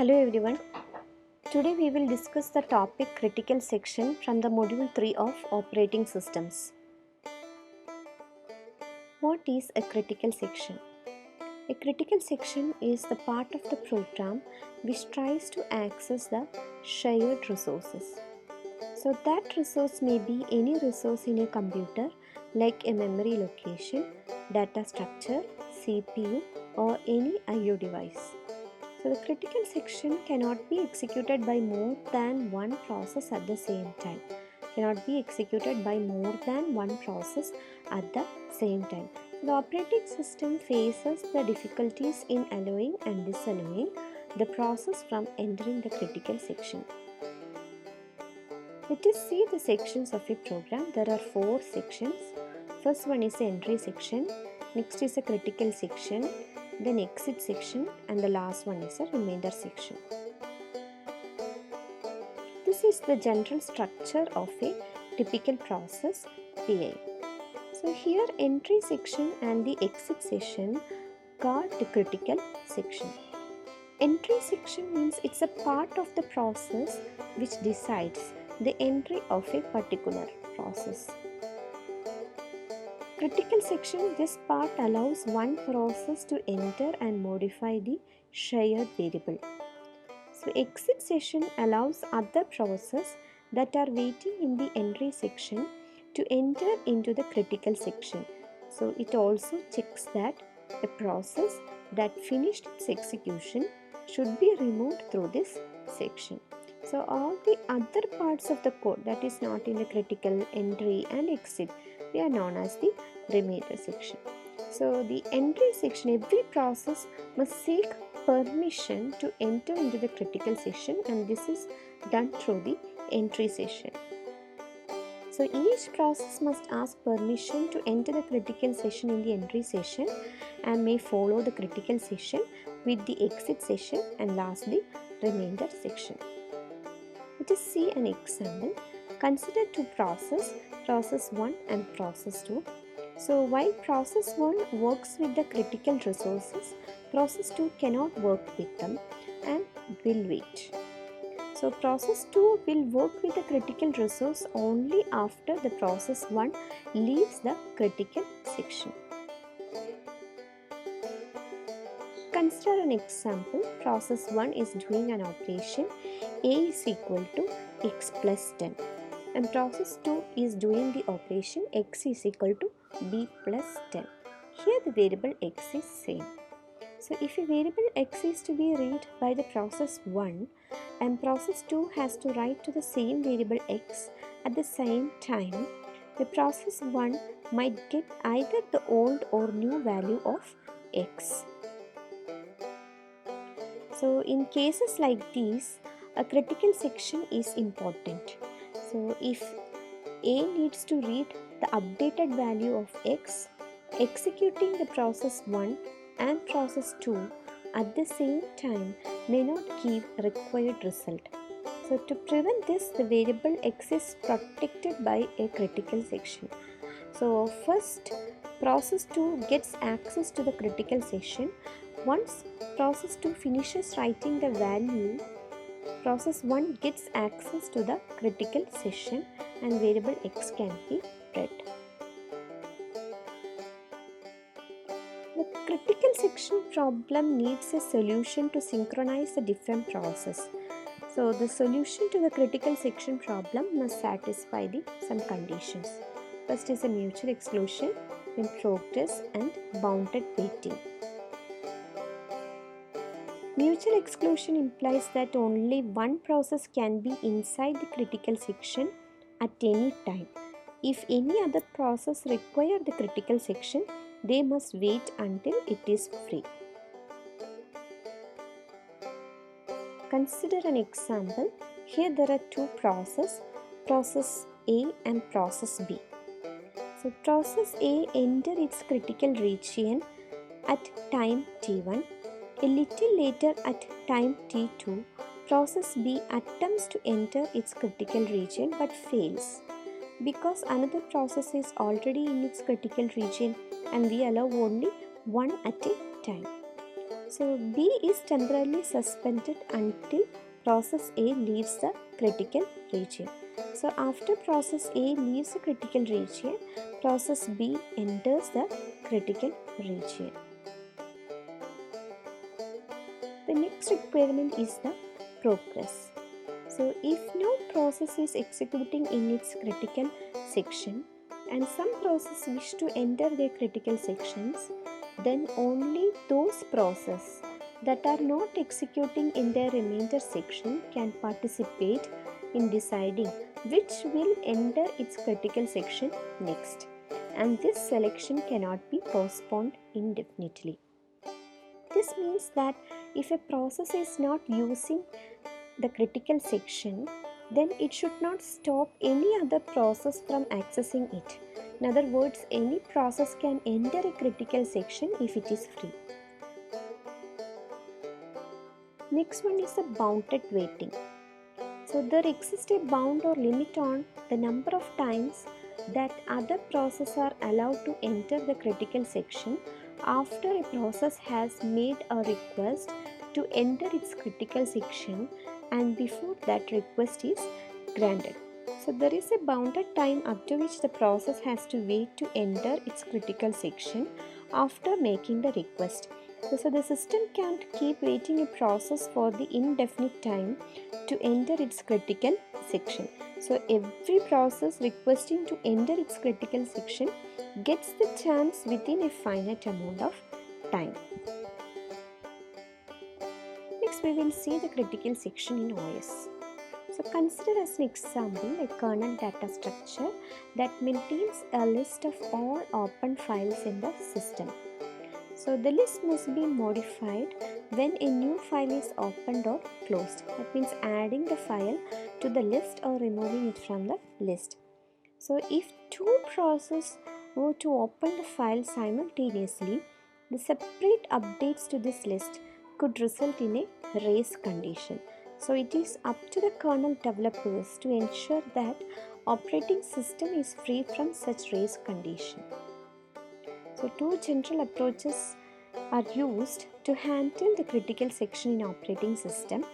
Hello everyone. Today we will discuss the topic critical section from the module 3 of operating systems. What is a critical section? A critical section is the part of the program which tries to access the shared resources. So that resource may be any resource in a computer like a memory location, data structure, CPU or any I/O device. So the critical section cannot be executed by more than one process at the same time. Cannot be executed by more than one process at the same time. The operating system faces the difficulties in allowing and disallowing the process from entering the critical section. Let us see the sections of a program. There are 4 sections. First one is the entry section. Next is a critical section. Then exit section, and the last one is a remainder section. This is the general structure of a typical process PI. So here entry section and the exit section guard the critical section. Entry section means it's a part of the process which decides the entry of a particular process. Critical section, this part allows one process to enter and modify the shared variable. So exit section allows other processes that are waiting in the entry section to enter into the critical section. So it also checks that a process that finished its execution should be removed through this section. So all the other parts of the code that is not in the critical entry and exit, they are known as the remainder section. So the entry section, every process must seek permission to enter into the critical section, and this is done through the entry section. So each process must ask permission to enter the critical section in the entry section and may follow the critical section with the exit section and lastly remainder section. Let us see an example. Consider two processes, process 1 and process 2. So while process 1 works with the critical resources, process 2 cannot work with them and will wait. So process 2 will work with the critical resource only after the process 1 leaves the critical section. Consider an example. Process 1 is doing an operation A is equal to x plus 10 and process 2 is doing the operation x is equal to b plus 10. Here the variable x is same. So if a variable x is to be read by the process 1 and process 2 has to write to the same variable x at the same time, the process 1 might get either the old or new value of x. So in cases like these, a critical section is important. So if A needs to read the updated value of x, executing the process 1 and process 2 at the same time may not give required result. So to prevent this, the variable x is protected by a critical section. So first, process 2 gets access to the critical section. Once process 2 finishes writing the value, process 1 gets access to the critical section and variable x can be read. The critical section problem needs a solution to synchronize the different processes. So the solution to the critical section problem must satisfy some conditions. First is a mutual exclusion, then progress and bounded waiting. Mutual exclusion implies that only one process can be inside the critical section at any time. If any other process requires the critical section, they must wait until it is free. Consider an example. Here there are two processes, process A and process B. So process A enters its critical region at time t1. A little later at time t2, process B attempts to enter its critical region but fails because another process is already in its critical region and we allow only one at a time. So B is temporarily suspended until process A leaves the critical region. So after process A leaves the critical region, process B enters the critical region. The next requirement is the progress. So if no process is executing in its critical section and some process wish to enter their critical sections, then only those processes that are not executing in their remainder section can participate in deciding which will enter its critical section next, and this selection cannot be postponed indefinitely. This means that if a process is not using the critical section, then it should not stop any other process from accessing it. In other words, any process can enter a critical section if it is free. Next one is a bounded waiting. So there exists a bound or limit on the number of times that other processes are allowed to enter the critical section after a process has made a request to enter its critical section and before that request is granted. So there is a bounded time up to which the process has to wait to enter its critical section after making the request. So the system can't keep waiting a process for the indefinite time to enter its critical section. So every process requesting to enter its critical section gets the chance within a finite amount of time. Next we will see the critical section in OS. So consider as an example a kernel data structure that maintains a list of all open files in the system. So the list must be modified when a new file is opened or closed. That means adding the file to the list or removing it from the list. So if two processes were to open the file simultaneously, the separate updates to this list could result in a race condition. So it is up to the kernel developers to ensure that operating system is free from such race condition. So two general approaches are used to handle the critical section in operating system.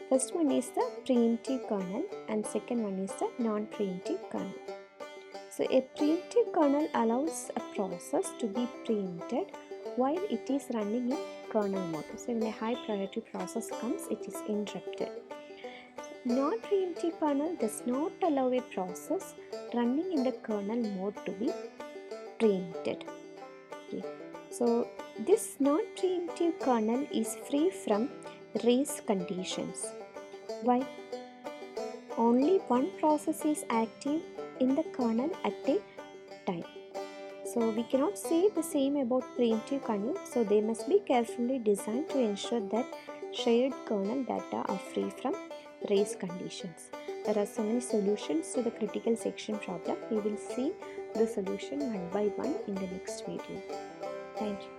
First one is the preemptive kernel and second one is the non-preemptive kernel. So a preemptive kernel allows a process to be preempted while it is running in kernel mode. So when a high priority process comes, it is interrupted. Non-preemptive kernel does not allow a process running in the kernel mode to be preempted. Okay. So this non-preemptive kernel is free from race conditions. Why? Only one process is active in the kernel at a time. So we cannot say the same about preemptive kernel. So they must be carefully designed to ensure that shared kernel data are free from race conditions. There are so many solutions to the critical section problem. We will see the solution one by one in the next video. Thank you.